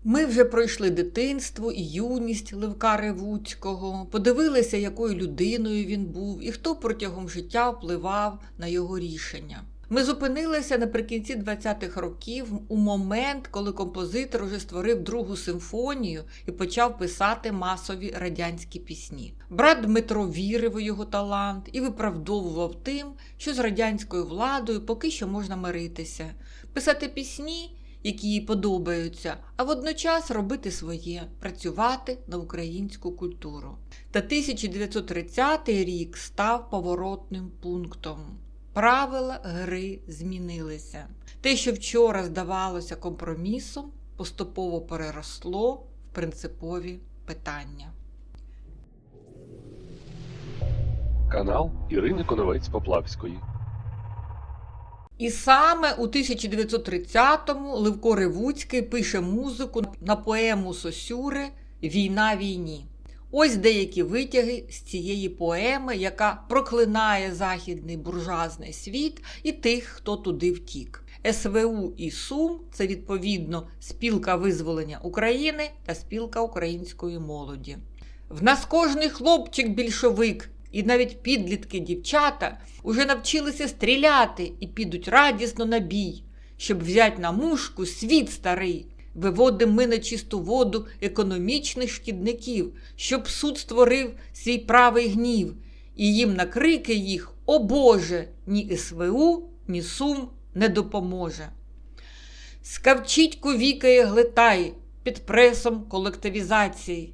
Ми вже пройшли дитинство і юність Левка Ревуцького, подивилися, якою людиною він був і хто протягом життя впливав на його рішення. Ми зупинилися наприкінці 20-х років у момент, коли композитор уже створив другу симфонію і почав писати масові радянські пісні. Брат Дмитро вірив у його талант і виправдовував тим, що з радянською владою поки що можна миритися, писати пісні, які їй подобаються, а водночас робити своє, працювати на українську культуру. Та 1930 рік став поворотним пунктом. Правила гри змінилися. Те, що вчора здавалося компромісом, поступово переросло в принципові питання. Канал Ірини Коновець-Поплавської. І саме у 1930-му Левко Ревуцький пише музику на поему Сосюри «Війна війні». Ось деякі витяги з цієї поеми, яка проклинає західний буржуазний світ і тих, хто туди втік. СВУ і СУМ – це, відповідно, Спілка визволення України та Спілка української молоді. В нас кожний хлопчик-більшовик і навіть підлітки-дівчата уже навчилися стріляти і підуть радісно на бій, щоб взять на мушку світ старий. Виводимо ми на чисту воду економічних шкідників, щоб суд створив свій правий гнів, і їм на крики їх «О Боже!» ні СВУ, ні СУМ не допоможе. Скавчіть вікає глитай під пресом колективізації.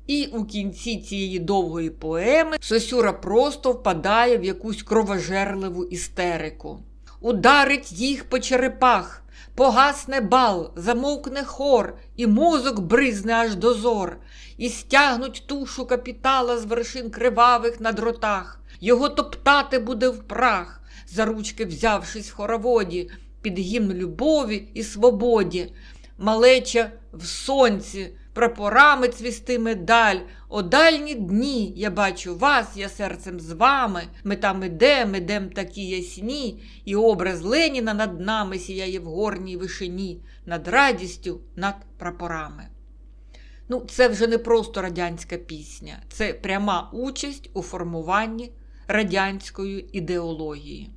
І у кінці цієї довгої поеми Сосюра просто впадає в якусь кровожерливу істерику. Ударить їх по черепах, погасне бал, замовкне хор, і мозок бризне аж до зор, і стягнуть тушу капітала з вершин кривавих на дротах. Його топтати буде в прах, за ручки взявшись в хороводі, під гімн любові і свободі. Малеча в сонці прапорами цвістиме даль. О дальні дні я бачу вас, я серцем з вами. Ми там ідем такі ясні, і образ Леніна над нами сіяє в горній вишині, над радістю, над прапорами. Це вже не просто радянська пісня, це пряма участь у формуванні радянської ідеології.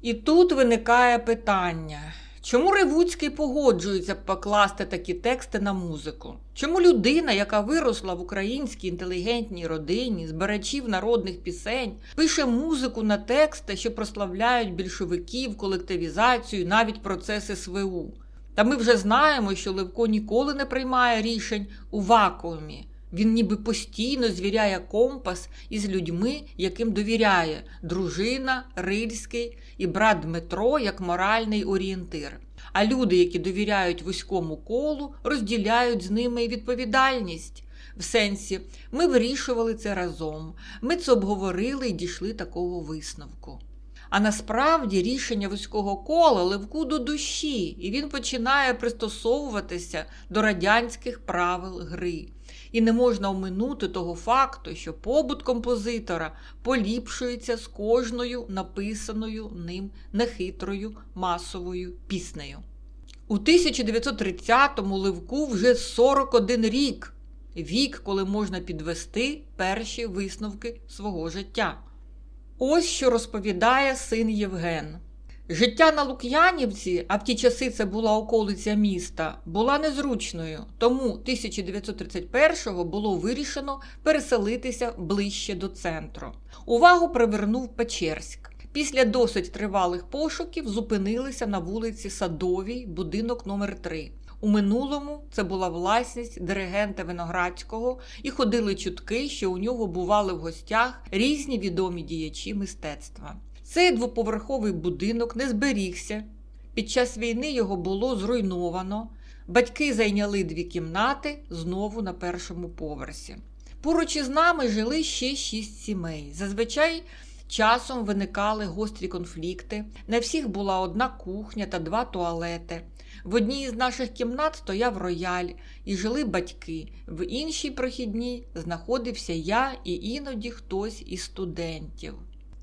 І тут виникає питання – чому Ревуцький погоджується покласти такі тексти на музику? Чому людина, яка виросла в українській інтелігентній родині, збирачів народних пісень, пише музику на тексти, що прославляють більшовиків, колективізацію, навіть процеси СВУ? Та ми вже знаємо, що Левко ніколи не приймає рішень у вакуумі. Він ніби постійно звіряє компас із людьми, яким довіряє – дружина, Рильський і брат Дмитро як моральний орієнтир. А люди, які довіряють вузькому колу, розділяють з ними і відповідальність. В сенсі, ми вирішували це разом, ми це обговорили і дійшли такого висновку. А насправді рішення вузького кола Левку до душі, і він починає пристосовуватися до радянських правил гри. І не можна оминути того факту, що побут композитора поліпшується з кожною написаною ним нехитрою масовою піснею. У 1930-му Левку вже 41 рік. Вік, коли можна підвести перші висновки свого життя. Ось що розповідає син Євген. Життя на Лук'янівці, а в ті часи це була околиця міста, була незручною, тому 1931-го було вирішено переселитися ближче до центру. Увагу привернув Печерськ. Після досить тривалих пошуків зупинилися на вулиці Садовій, будинок номер 3. У минулому це була власність диригента Виноградського і ходили чутки, що у нього бували в гостях різні відомі діячі мистецтва. Цей двоповерховий будинок не зберігся. Під час війни його було зруйновано. Батьки зайняли 2 кімнати знову на першому поверсі. Поруч із нами жили ще 6 сімей. Зазвичай часом виникали гострі конфлікти. На всіх була одна кухня та 2 туалети. В одній із наших кімнат стояв рояль і жили батьки. В іншій прохідній знаходився я і іноді хтось із студентів.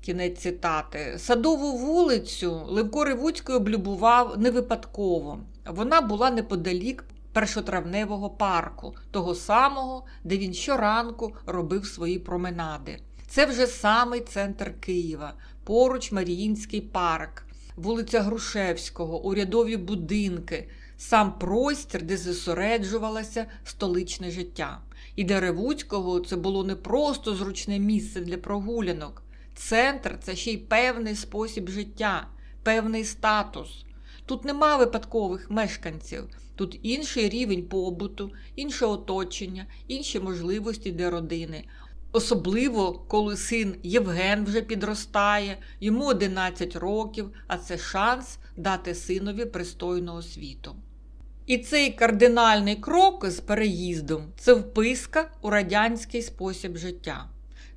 Кінець цитати. Садову вулицю Левко Ревуцький облюбував не випадково. Вона була неподалік першотравневого парку, того самого, де він щоранку робив свої променади. Це вже самий центр Києва, поруч Маріїнський парк, вулиця Грушевського, урядові будинки, сам простір, де зосереджувалося столичне життя. І для Ревуцького це було не просто зручне місце для прогулянок. Центр – це ще й певний спосіб життя, певний статус. Тут нема випадкових мешканців, тут інший рівень побуту, інше оточення, інші можливості для родини. Особливо, коли син Євген вже підростає, йому 11 років, а це шанс дати синові пристойну освіту. І цей кардинальний крок з переїздом – це вписка у радянський спосіб життя.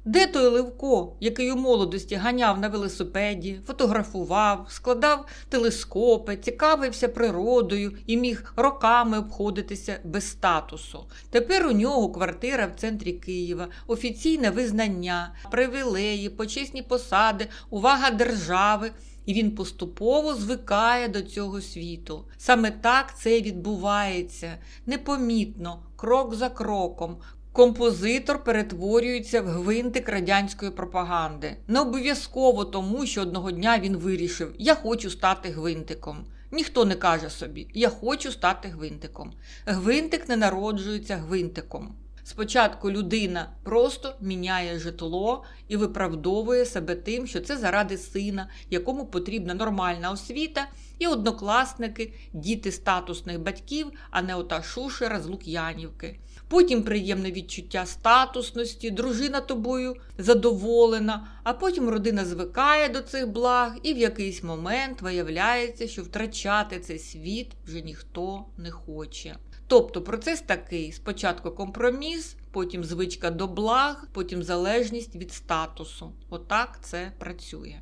Де той Левко, який у молодості ганяв на велосипеді, фотографував, складав телескопи, цікавився природою і міг роками обходитися без статусу? Тепер у нього квартира в центрі Києва, офіційне визнання, привілеї, почесні посади, увага держави. І він поступово звикає до цього світу. Саме так це відбувається, непомітно, крок за кроком. Композитор перетворюється в гвинтик радянської пропаганди. Не обов'язково тому, що одного дня він вирішив: я хочу стати гвинтиком. Ніхто не каже собі: я хочу стати гвинтиком. Гвинтик не народжується гвинтиком. Спочатку людина просто міняє житло і виправдовує себе тим, що це заради сина, якому потрібна нормальна освіта, і однокласники, діти статусних батьків, а не ота шушера з Лук'янівки. Потім приємне відчуття статусності, дружина тобою задоволена, а потім родина звикає до цих благ, і в якийсь момент виявляється, що втрачати цей світ вже ніхто не хоче. Тобто процес такий: спочатку компроміс, потім звичка до благ, потім залежність від статусу. Отак це працює.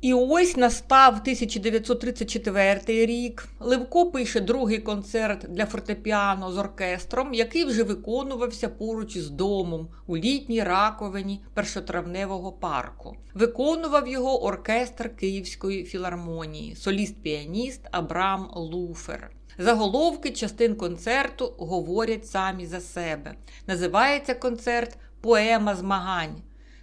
І ось настав 1934 рік. Левко пише другий концерт для фортепіано з оркестром, який вже виконувався поруч із домом у літній раковині першотравневого парку. Виконував його оркестр Київської філармонії, соліст-піаніст Абрам Луфер. Заголовки частин концерту говорять самі за себе. Називається концерт «Поема змагань».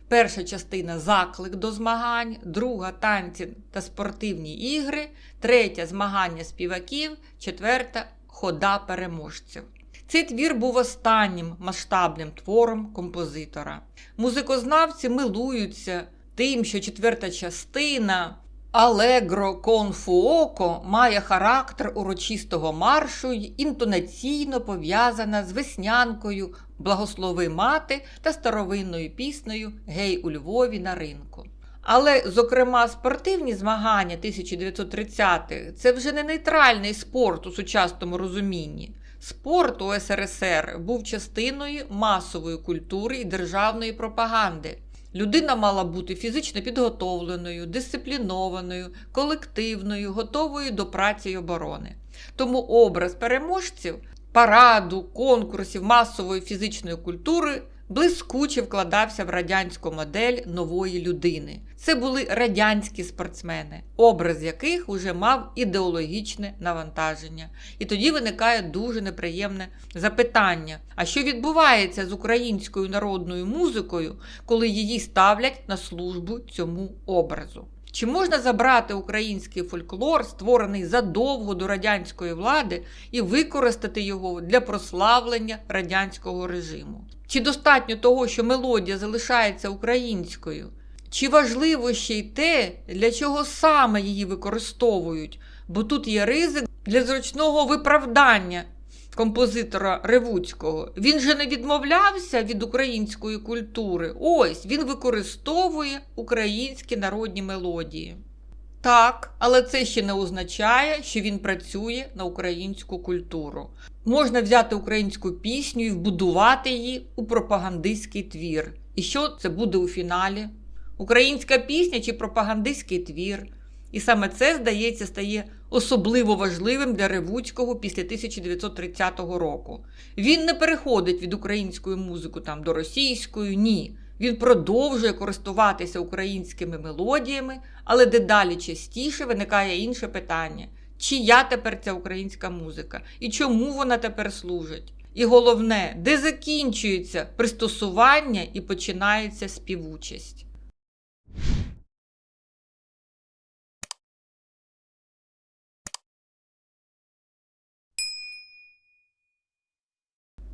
Перша частина – заклик до змагань, друга – танці та спортивні ігри, третя – змагання співаків, четверта – хода переможців. Цей твір був останнім масштабним твором композитора. Музикознавці милуються тим, що четверта частина «Алегро кон фуоко» має характер урочистого маршу й інтонаційно пов'язана з веснянкою «Благослови мати» та старовинною піснею «Гей у Львові на ринку». Але, зокрема, спортивні змагання 1930-х – це вже не нейтральний спорт у сучасному розумінні. Спорт у СРСР був частиною масової культури і державної пропаганди. Людина мала бути фізично підготовленою, дисциплінованою, колективною, готовою до праці й оборони. Тому образ переможців, параду, конкурсів масової фізичної культури блискуче вкладався в радянську модель нової людини. Це були радянські спортсмени, образ яких уже мав ідеологічне навантаження. І тоді виникає дуже неприємне запитання: а що відбувається з українською народною музикою, коли її ставлять на службу цьому образу? Чи можна забрати український фольклор, створений задовго до радянської влади, і використати його для прославлення радянського режиму? Чи достатньо того, що мелодія залишається українською? Чи важливо ще й те, для чого саме її використовують? Бо тут є ризик для зручного виправдання композитора Ревуцького. Він же не відмовлявся від української культури. Ось, він використовує українські народні мелодії. Так, але це ще не означає, що він працює на українську культуру. Можна взяти українську пісню і вбудувати її у пропагандистський твір. І що це буде у фіналі? Українська пісня чи пропагандистський твір? І саме це, здається, стає особливо важливим для Ревуцького після 1930 року. Він не переходить від української музики до російської, ні. Він продовжує користуватися українськими мелодіями, але дедалі частіше виникає інше питання. чия тепер ця українська музика і чому вона тепер служить. І головне, де закінчується пристосування і починається співучасть.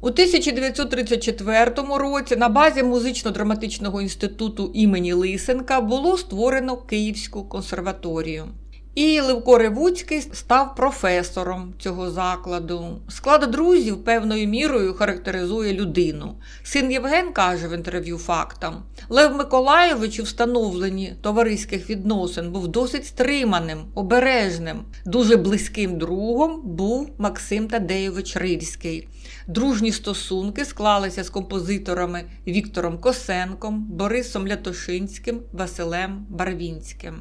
У 1934 році на базі Музично-драматичного інституту імені Лисенка було створено Київську консерваторію. І Левко Ревуцький став професором цього закладу. Склад друзів певною мірою характеризує людину. Син Євген каже в інтерв'ю «Фактам», Лев Миколайович у встановленні товариських відносин був досить стриманим, обережним. Дуже близьким другом був Максим Тадейович Рильський. Дружні стосунки склалися з композиторами Віктором Косенком, Борисом Лятошинським, Василем Барвінським.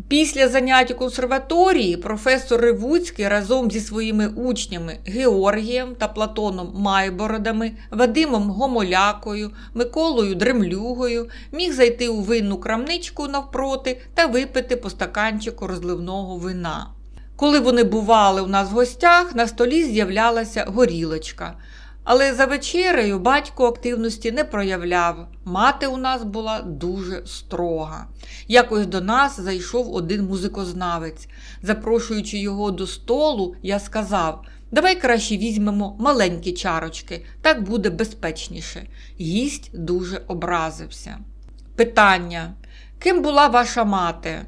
Після занять у консерваторії професор Ревуцький разом зі своїми учнями Георгієм та Платоном Майбородами, Вадимом Гомолякою, Миколою Дремлюгою міг зайти у винну крамничку навпроти та випити по стаканчику розливного вина. Коли вони бували у нас в гостях, на столі з'являлася горілочка. Але за вечерею батько активності не проявляв. Мати у нас була дуже строга. Якось до нас зайшов один музикознавець. Запрошуючи його до столу, я сказав: «Давай краще візьмемо маленькі чарочки, так буде безпечніше». Гість дуже образився. Питання: ким була ваша мати?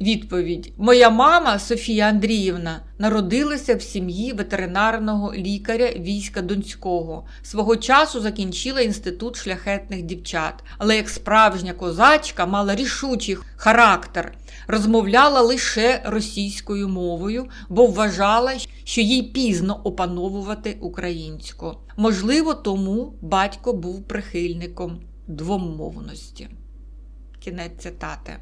Відповідь: моя мама, Софія Андріївна, народилася в сім'ї ветеринарного лікаря війська Донського. Свого часу закінчила інститут шляхетних дівчат, але як справжня козачка мала рішучий характер. Розмовляла лише російською мовою, бо вважала, що їй пізно опановувати українську. Можливо, тому батько був прихильником двомовності. Кінець цитати.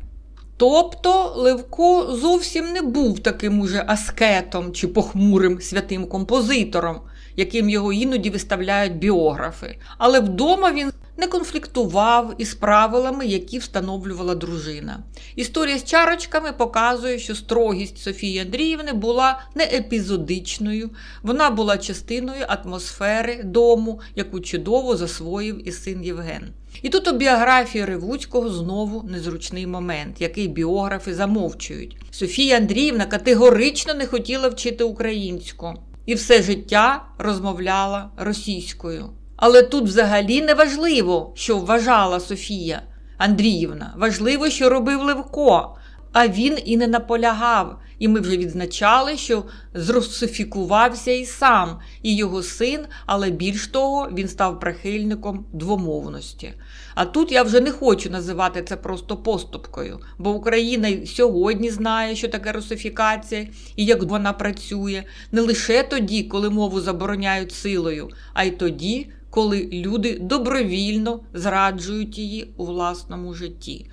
Тобто Левко зовсім не був таким уже аскетом чи похмурим святим композитором, яким його іноді виставляють біографи. Але вдома він не конфліктував із правилами, які встановлювала дружина. Історія з чарочками показує, що строгість Софії Андріївни була не епізодичною, вона була частиною атмосфери дому, яку чудово засвоїв і син Євген. І тут у біографії Ревуцького знову незручний момент, який біографи замовчують. Софія Андріївна категорично не хотіла вчити українську і все життя розмовляла російською. Але тут взагалі не важливо, що вважала Софія Андріївна. Важливо, що робив Левко. А він і не наполягав. І ми вже відзначали, що зрусифікувався і сам, і його син, але більш того, він став прихильником двомовності. А тут я вже не хочу називати це просто поступкою, бо Україна й сьогодні знає, що таке русифікація і як вона працює, не лише тоді, коли мову забороняють силою, а й тоді, коли люди добровільно зраджують її у власному житті.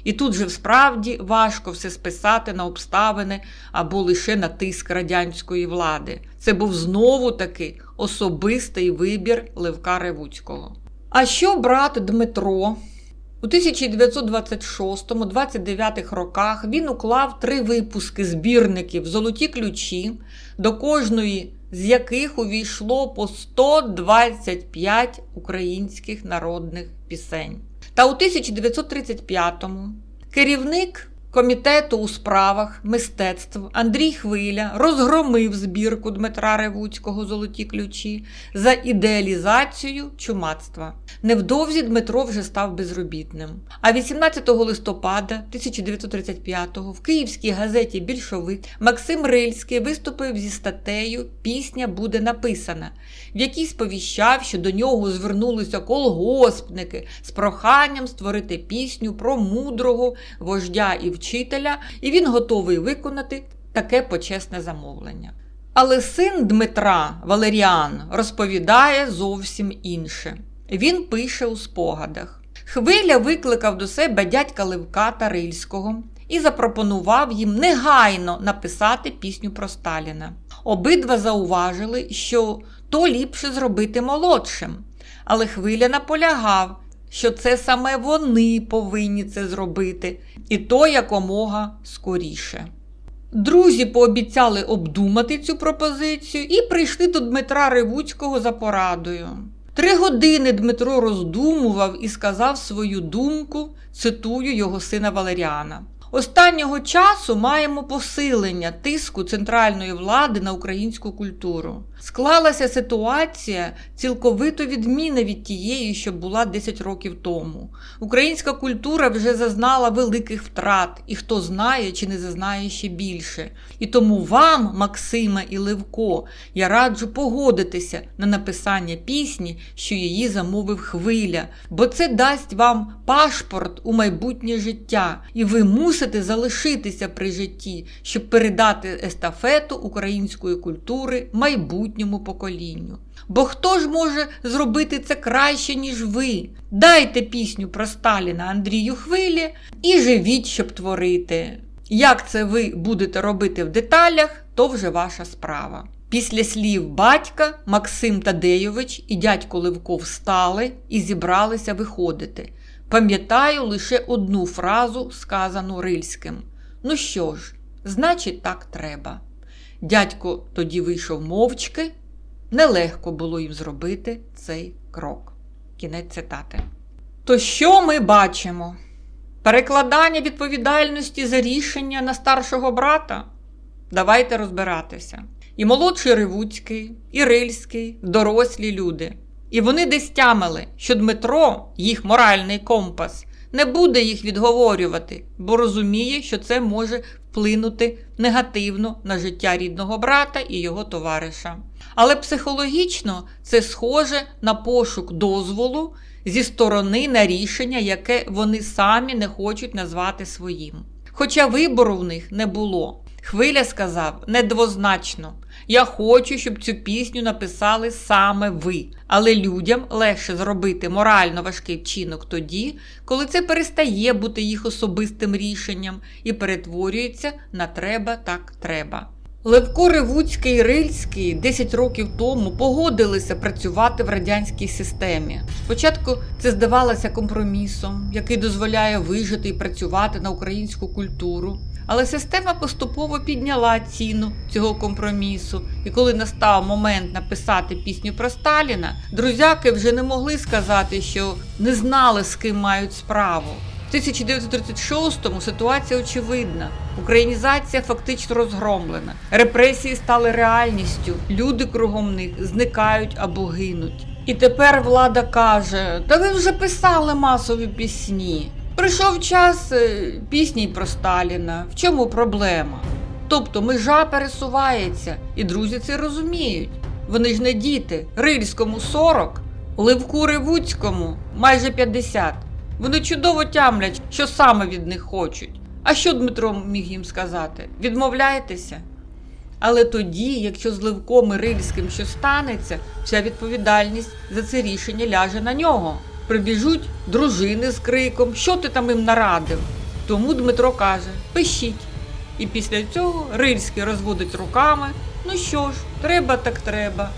І тут же справді важко все списати на обставини або лише на тиск радянської влади. Це був знову-таки особистий вибір Левка Ревуцького. А що брат Дмитро? У 1926-29 роках він уклав 3 випуски збірників «Золоті ключі», до кожної з яких увійшло по 125 українських народних пісень. Та у 1935-му керівник комітету у справах мистецтв Андрій Хвиля розгромив збірку Дмитра Ревуцького «Золоті ключі» за ідеалізацію чумацтва. Невдовзі Дмитро вже став безробітним. А 18 листопада 1935-го в київській газеті «Більшовик» Максим Рильський виступив зі статтею «Пісня буде написана», в якій сповіщав, що до нього звернулися колгоспники з проханням створити пісню про мудрого вождя і вчителя, і він готовий виконати таке почесне замовлення. Але син Дмитра, Валеріан, розповідає зовсім інше. Він пише у спогадах. Хвиля викликав до себе дядька Левка та Рильського і запропонував їм негайно написати пісню про Сталіна. Обидва зауважили, що то ліпше зробити молодшим. Але Хвиля наполягав, що це саме вони повинні це зробити, і то якомога скоріше. Друзі пообіцяли обдумати цю пропозицію і прийшли до Дмитра Ревуцького за порадою. 3 години Дмитро роздумував і сказав свою думку, цитую його сина Валеріана. Останнього часу маємо посилення тиску центральної влади на українську культуру. Склалася ситуація цілковито відмінна від тієї, що була 10 років тому. Українська культура вже зазнала великих втрат, і хто знає чи не зазнає ще більше. І тому вам, Максиме і Левко, я раджу погодитися на написання пісні, що її замовив Хвиля, бо це дасть вам пашпорт у майбутнє життя, і ви мусите залишитися при житті, щоб передати естафету української культури майбутньому поколінню. Бо хто ж може зробити це краще, ніж ви? Дайте пісню про Сталіна Андрію Хвилі і живіть, щоб творити. Як це ви будете робити в деталях, то вже ваша справа. Після слів батька Максим Тадейович і дядько Левко встали і зібралися виходити. Пам'ятаю лише одну фразу, сказану Рильським. Ну що ж, значить так треба. Дядько тоді вийшов мовчки. Нелегко було їм зробити цей крок. Кінець цитати. То що ми бачимо? Перекладання відповідальності за рішення на старшого брата? Давайте розбиратися. І молодший Ревуцький, і Рильський – дорослі люди. І вони десь тямили, що Дмитро, їх моральний компас, не буде їх відговорювати, бо розуміє, що це може вплинути негативно на життя рідного брата і його товариша. Але психологічно це схоже на пошук дозволу зі сторони на рішення, яке вони самі не хочуть назвати своїм. Хоча вибору в них не було. Хвиля сказав недвозначно: «Я хочу, щоб цю пісню написали саме ви». Але людям легше зробити морально важкий вчинок тоді, коли це перестає бути їх особистим рішенням і перетворюється на «треба так треба». Левко Ревуцький і Рильський 10 років тому погодилися працювати в радянській системі. Спочатку це здавалося компромісом, який дозволяє вижити і працювати на українську культуру. Але система поступово підняла ціну цього компромісу, і коли настав момент написати пісню про Сталіна, друзяки вже не могли сказати, що не знали, з ким мають справу. В 1936-му ситуація очевидна. Українізація фактично розгромлена. Репресії стали реальністю. Люди кругом них зникають або гинуть. І тепер влада каже: «Та ви вже писали масові пісні. Прийшов час пісні про Сталіна. В чому проблема?» Тобто межа пересувається, і друзі це розуміють. Вони ж не діти. Рильському 40, Левку Ревуцькому майже 50. Вони чудово тямлять, що саме від них хочуть. А що Дмитро міг їм сказати? Відмовляйтеся? Але тоді, якщо з Левком і Рильським що станеться, вся відповідальність за це рішення ляже на нього. Прибіжуть дружини з криком: «Що ти там їм нарадив?» Тому Дмитро каже: «Пишіть». І після цього Рильський розводить руками: «Ну що ж, треба так треба».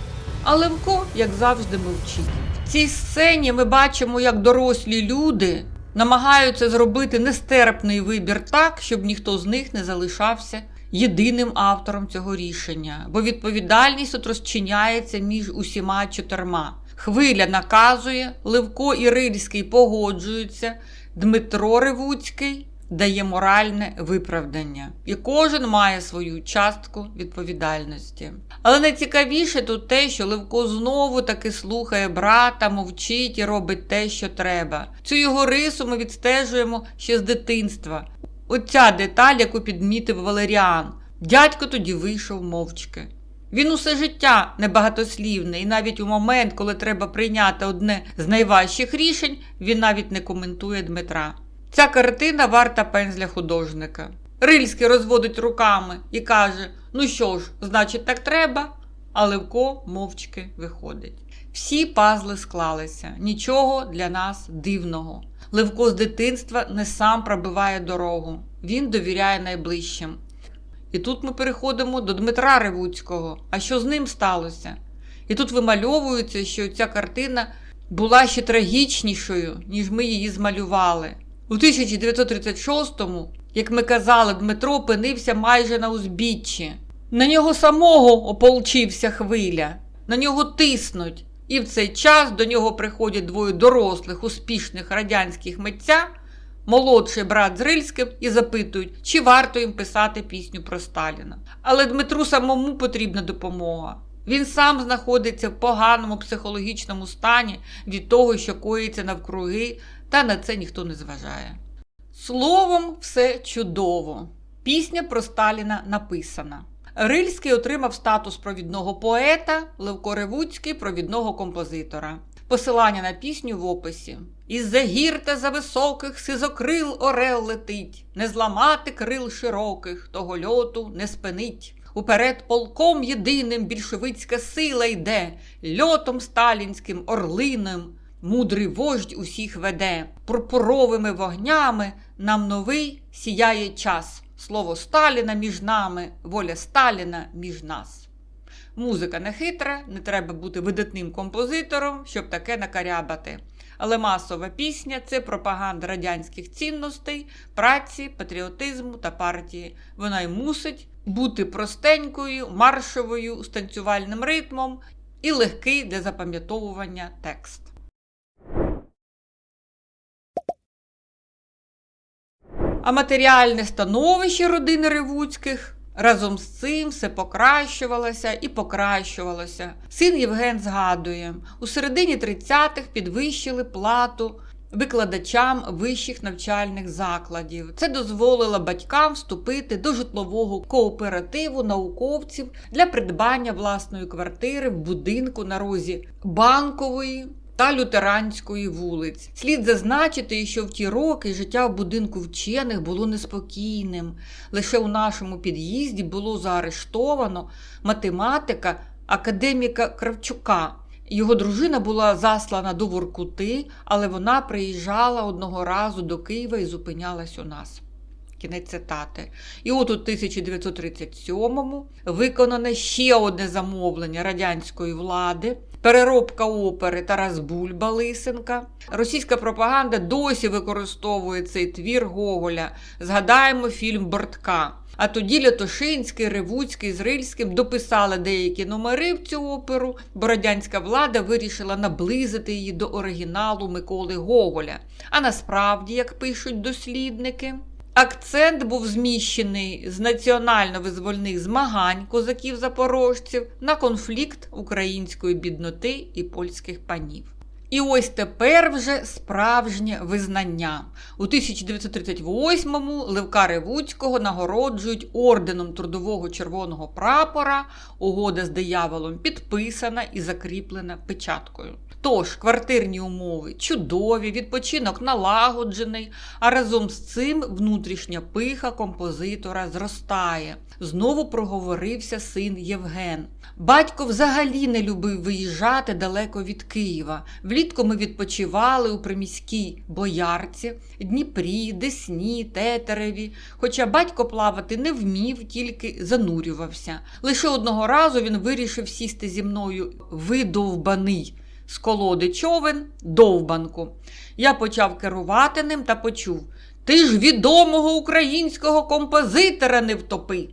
А Левко, як завжди, мовчить. В цій сцені ми бачимо, як дорослі люди намагаються зробити нестерпний вибір так, щоб ніхто з них не залишався єдиним автором цього рішення. Бо відповідальність тут розчиняється між усіма 4. Хвиля наказує, Левко і Рильський погоджуються, Дмитро Ревуцький дає моральне виправдання. І кожен має свою частку відповідальності. Але найцікавіше тут те, що Левко знову таки слухає брата, мовчить і робить те, що треба. Цю його рису ми відстежуємо ще з дитинства. Оця деталь, яку підмітив Валеріан. Дядько тоді вийшов мовчки. Він усе життя небагатослівний, і навіть у момент, коли треба прийняти одне з найважчих рішень, він навіть не коментує Дмитра. Ця картина варта пензля художника. Рильський розводить руками і каже: «Ну що ж, значить так треба», а Левко мовчки виходить. Всі пазли склалися, нічого для нас дивного. Левко з дитинства не сам пробиває дорогу, він довіряє найближчим. І тут ми переходимо до Дмитра Ревуцького. А що з ним сталося? І тут вимальовується, що ця картина була ще трагічнішою, ніж ми її змалювали. У 1936-му Як ми казали, Дмитро опинився майже на узбіччі. На нього самого ополчився хвиля, на нього тиснуть. І в цей час до нього приходять двоє дорослих, успішних радянських митця, молодший брат з Рильським, і запитують, чи варто їм писати пісню про Сталіна. Але Дмитру самому потрібна допомога. Він сам знаходиться в поганому психологічному стані від того, що коїться навкруги, та на це ніхто не зважає. Словом, все чудово. Пісня про Сталіна написана. Рильський отримав статус провідного поета, Левко Ревуцький – провідного композитора. Посилання на пісню в описі. «Із-за гір та за високих сизокрил орел летить, не зламати крил широких, того льоту не спинить. Уперед полком єдиним більшовицька сила йде, льотом сталінським орлиним мудрий вождь усіх веде. Пурпуровими вогнями нам новий сіяє час. Слово Сталіна між нами, воля Сталіна між нас». Музика не хитра, не треба бути видатним композитором, щоб таке накарябати. Але масова пісня – це пропаганда радянських цінностей, праці, патріотизму та партії. Вона й мусить бути простенькою, маршовою, з танцювальним ритмом і легкий для запам'ятовування текст. А матеріальне становище родини Ревуцьких разом з цим все покращувалося і покращувалося. Син Євген згадує, у середині 30-х підвищили плату викладачам вищих навчальних закладів. Це дозволило батькам вступити до житлового кооперативу науковців для придбання власної квартири в будинку на розі Банкової та Лютеранської вулиць. Слід зазначити, що в ті роки життя в будинку вчених було неспокійним. Лише у нашому під'їзді було заарештовано математика академіка Кравчука. Його дружина була заслана до Воркути, але вона приїжджала одного разу до Києва і зупинялась у нас. Кінець цитати. І от у 1937-му виконане ще одне замовлення радянської влади – переробка опери Тарас Бульба «Лисенка». Російська пропаганда досі використовує цей твір Гоголя. Згадаємо фільм «Бортка». А тоді Лятошинський, Ревуцький з Рильським дописали деякі номери в цю оперу, бо радянська влада вирішила наблизити її до оригіналу Миколи Гоголя. А насправді, як пишуть дослідники, акцент був зміщений з національно-визвольних змагань козаків-запорожців на конфлікт української бідноти і польських панів. І ось тепер вже справжнє визнання. У 1938-му Левка Ревуцького нагороджують орденом Трудового Червоного Прапора, угода з дияволом підписана і закріплена печаткою. Тож, квартирні умови чудові, відпочинок налагоджений, а разом з цим внутрішня пиха композитора зростає. Знову проговорився син Євген. Батько взагалі не любив виїжджати далеко від Києва. Влітку ми відпочивали у приміській Боярці, Дніпрі, Десні, Тетереві. Хоча батько плавати не вмів, тільки занурювався. Лише одного разу він вирішив сісти зі мною видовбаний з колоди човен довбанку. Я почав керувати ним та почув: «Ти ж відомого українського композитора не втопи!»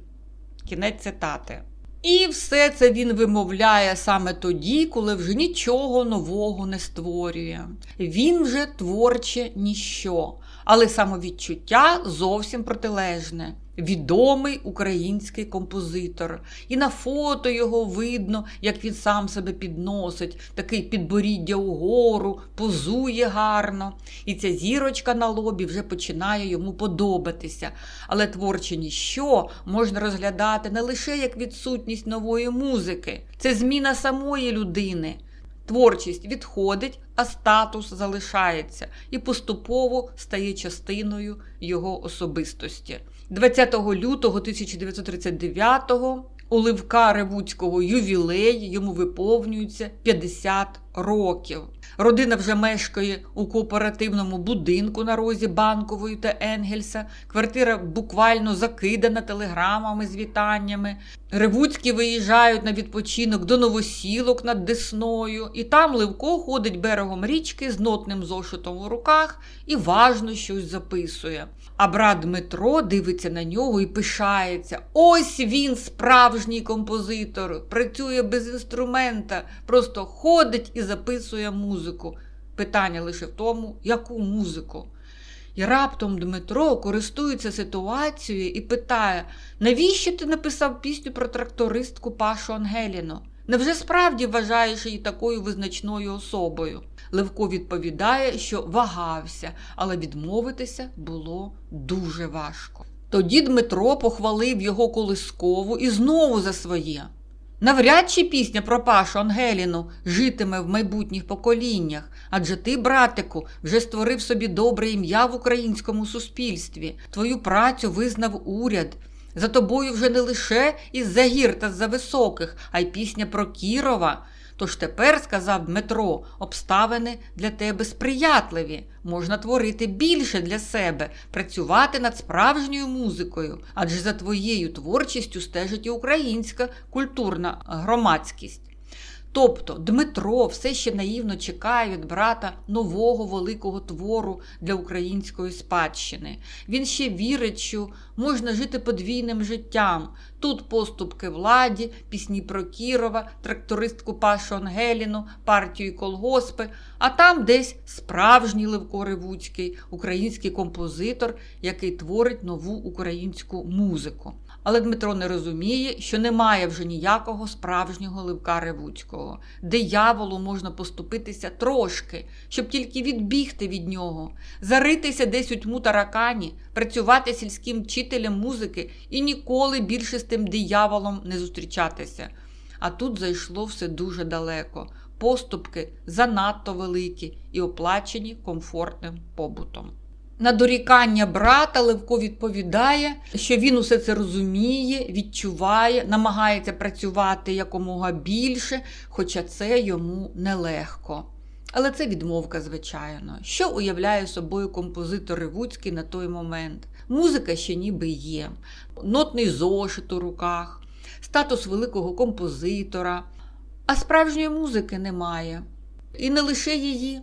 Кінець цитати. І все це він вимовляє саме тоді, коли вже нічого нового не створює. Він вже творче ніщо, але самовідчуття зовсім протилежне. Відомий український композитор. І на фото його видно, як він сам себе підносить, такий підборіддя угору, позує гарно. І ця зірочка на лобі вже починає йому подобатися. Але творче ніщо можна розглядати не лише як відсутність нової музики. Це зміна самої людини. Творчість відходить, а статус залишається і поступово стає частиною його особистості. 20 лютого 1939-го у Левка Ревуцького ювілей, йому виповнюється 50 років. Родина вже мешкає у кооперативному будинку на розі Банкової та Енгельса. Квартира буквально закидана телеграмами з вітаннями. Ревуцькі виїжджають на відпочинок до Новосілок над Десною. І там Левко ходить берегом річки з нотним зошитом у руках і важно щось записує. А брат Дмитро дивиться на нього і пишається. Ось він, справжній композитор, працює без інструмента, просто ходить і записує музику. Питання лише в тому, яку музику. І раптом Дмитро користується ситуацією і питає, навіщо ти написав пісню про трактористку Пашу Ангеліну? Невже справді вважаєш її такою визначною особою? Левко відповідає, що вагався, але відмовитися було дуже важко. Тоді Дмитро похвалив його колискову і знову за своє. Навряд чи пісня про Пашу Ангеліну житиме в майбутніх поколіннях, адже ти, братику, вже створив собі добре ім'я в українському суспільстві. Твою працю визнав уряд. За тобою вже не лише із-за гір та з-за високих, а й пісня про Кірова. Тож тепер, сказав Дмитро, обставини для тебе сприятливі. Можна творити більше для себе, працювати над справжньою музикою. Адже за твоєю творчістю стежить і українська культурна громадськість. Тобто Дмитро все ще наївно чекає від брата нового великого твору для української спадщини. Він ще вірить, що можна жити подвійним життям. Тут поступки владі, пісні про Кірова, трактористку Пашу Ангеліну, партію і колгоспи, а там десь справжній Левко Ревуцький, український композитор, який творить нову українську музику. Але Дмитро не розуміє, що немає вже ніякого справжнього Левка Ревуцького. Дияволу можна поступитися трошки, щоб тільки відбігти від нього, заритися десь у тьму таракані, працювати сільським вчителем музики і ніколи більше з тим дияволом не зустрічатися. А тут зайшло все дуже далеко. Поступки занадто великі і оплачені комфортним побутом. На дорікання брата Левко відповідає, що він усе це розуміє, відчуває, намагається працювати якомога більше, хоча це йому нелегко. Але це відмовка, звичайно. Що уявляє собою композитор Ревуцький на той момент? Музика ще ніби є, нотний зошит у руках, статус великого композитора, а справжньої музики немає. І не лише її.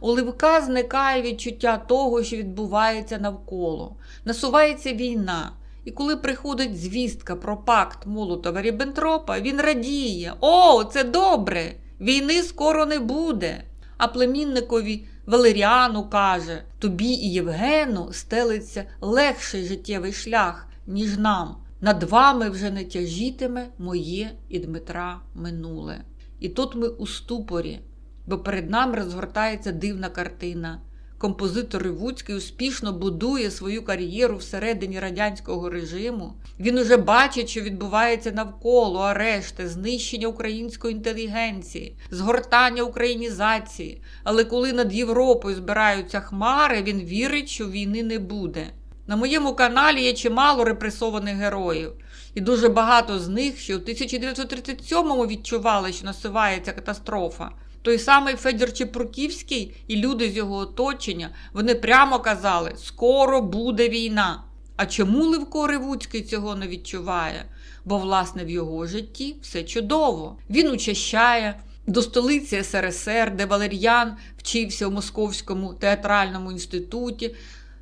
У Левка зникає відчуття того, що відбувається навколо. Насувається війна. І коли приходить звістка про пакт Молотова-Ріббентропа, він радіє. О, це добре! Війни скоро не буде. А племінникові Валеріану каже, тобі і Євгену стелиться легший життєвий шлях, ніж нам. Над вами вже не тяжітиме моє і Дмитра минуле. І тут ми у ступорі. Бо перед нами розгортається дивна картина. Композитор Ревуцький успішно будує свою кар'єру всередині радянського режиму. Він уже бачить, що відбувається навколо: арешти, знищення української інтелігенції, згортання українізації. Але коли над Європою збираються хмари, він вірить, що війни не буде. На моєму каналі є чимало репресованих героїв. І дуже багато з них, що у 1937-му відчували, що насувається катастрофа. Той самий Федір Чепурківський і люди з його оточення, вони прямо казали, скоро буде війна. А чому Левко Ревуцький цього не відчуває? Бо, власне, в його житті все чудово. Він учащає до столиці СРСР, де Валер'ян вчився у Московському театральному інституті.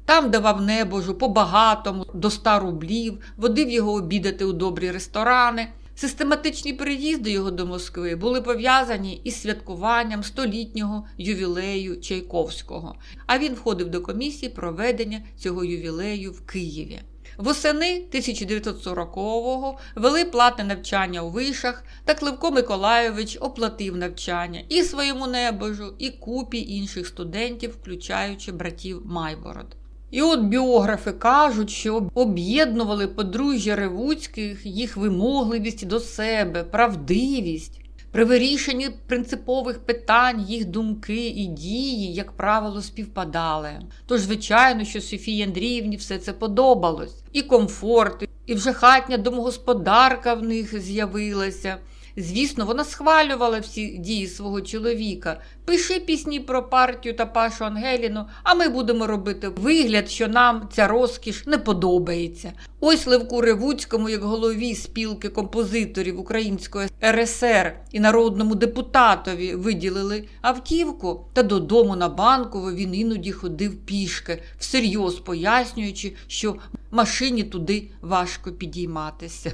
Там давав небожу по-багатому, до 100 рублів, водив його обідати у добрі ресторани. Систематичні переїзди його до Москви були пов'язані із святкуванням 100-літнього ювілею Чайковського. А він входив до комісії проведення цього ювілею в Києві. Восени 1940-го вели платне навчання у вишах, так Левко Миколайович оплатив навчання і своєму небожу, і купі інших студентів, включаючи братів Майбород. І от біографи кажуть, що об'єднували подружжя Ревуцьких їх вимогливість до себе, правдивість. При вирішенні принципових питань їх думки і дії, як правило, співпадали. Тож, звичайно, що Софії Андріївні все це подобалось. І комфорт, і вже хатня домогосподарка в них з'явилася. Звісно, вона схвалювала всі дії свого чоловіка. Пиши пісні про партію та Пашу Ангеліну, а ми будемо робити вигляд, що нам ця розкіш не подобається. Ось Левку Ревуцькому, як голові спілки композиторів Української РСР і народному депутатові виділили автівку, та додому на Банкову він іноді ходив пішки, всерйоз пояснюючи, що машині туди важко підійматися.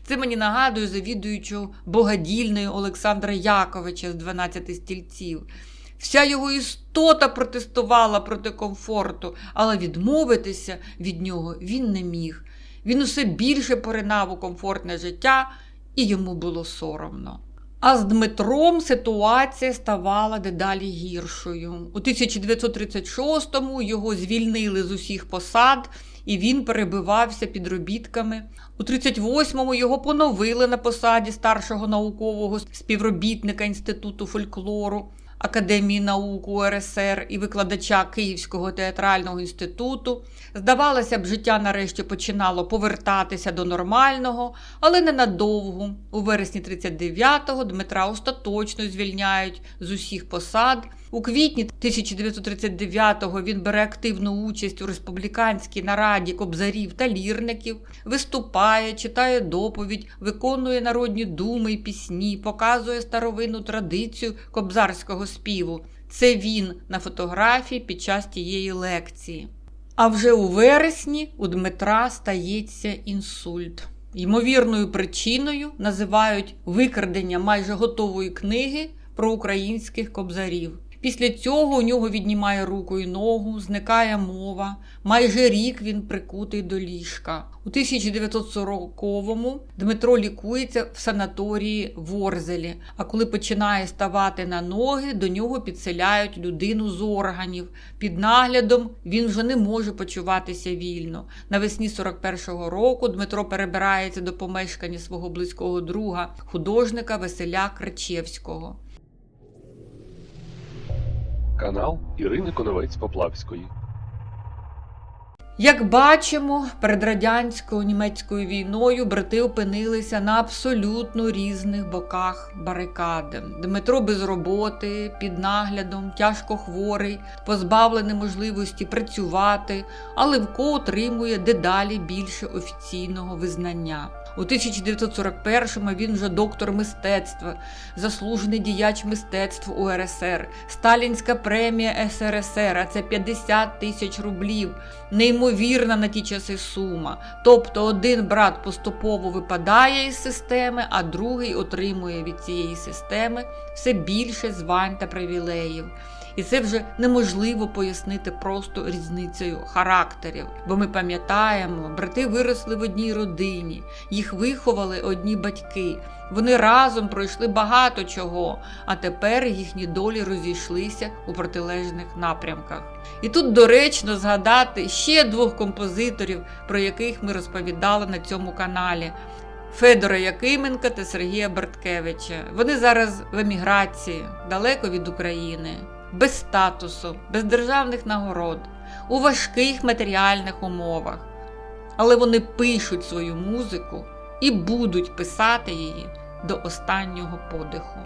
Це мені нагадує завідуючого богадільною Олександра Яковича з 12 стільців. Вся його істота протестувала проти комфорту, але відмовитися від нього він не міг. Він усе більше поринав у комфортне життя, і йому було соромно. А з Дмитром ситуація ставала дедалі гіршою. У 1936-му його звільнили з усіх посад, і він перебивався підробітками. У 1938-му його поновили на посаді старшого наукового співробітника Інституту фольклору Академії наук УРСР і викладача Київського театрального інституту. Здавалося б, життя нарешті починало повертатися до нормального, але ненадовго. У вересні 1939-го Дмитра остаточно звільняють з усіх посад. У квітні 1939-го він бере активну участь у республіканській нараді кобзарів та лірників, виступає, читає доповідь, виконує народні думи і пісні, показує старовинну традицію кобзарського співу. Це він на фотографії під час тієї лекції. А вже у вересні у Дмитра стається інсульт. Ймовірною причиною називають викрадення майже готової книги про українських кобзарів. Після цього у нього віднімає руку і ногу, зникає мова. Майже рік він прикутий до ліжка. У 1940-му Дмитро лікується в санаторії в Ворзелі, а коли починає ставати на ноги, до нього підселяють людину з органів. Під наглядом він вже не може почуватися вільно. Навесні 41-го року Дмитро перебирається до помешкання свого близького друга, художника Василя Крачевського. Канал Ірини Коновець-Поплавської. Як бачимо, перед радянсько-німецькою війною брати опинилися на абсолютно різних боках барикади. Дмитро без роботи, під наглядом, тяжко хворий, позбавлений можливості працювати, а Левко отримує дедалі більше офіційного визнання. У 1941-му він вже доктор мистецтва, заслужений діяч мистецтв УРСР, Сталінська премія СРСР, а це 50 тисяч рублів, неймовірна на ті часи сума. Тобто один брат поступово випадає із системи, а другий отримує від цієї системи все більше звань та привілеїв. І це вже неможливо пояснити просто різницею характерів. Бо ми пам'ятаємо, брати виросли в одній родині, їх виховали одні батьки. Вони разом пройшли багато чого, а тепер їхні долі розійшлися у протилежних напрямках. І тут доречно згадати ще двох композиторів, про яких ми розповідали на цьому каналі. Федора Якименка та Сергія Барткевича. Вони зараз в еміграції, далеко від України, без статусу, без державних нагород, у важких матеріальних умовах. Але вони пишуть свою музику і будуть писати її до останнього подиху.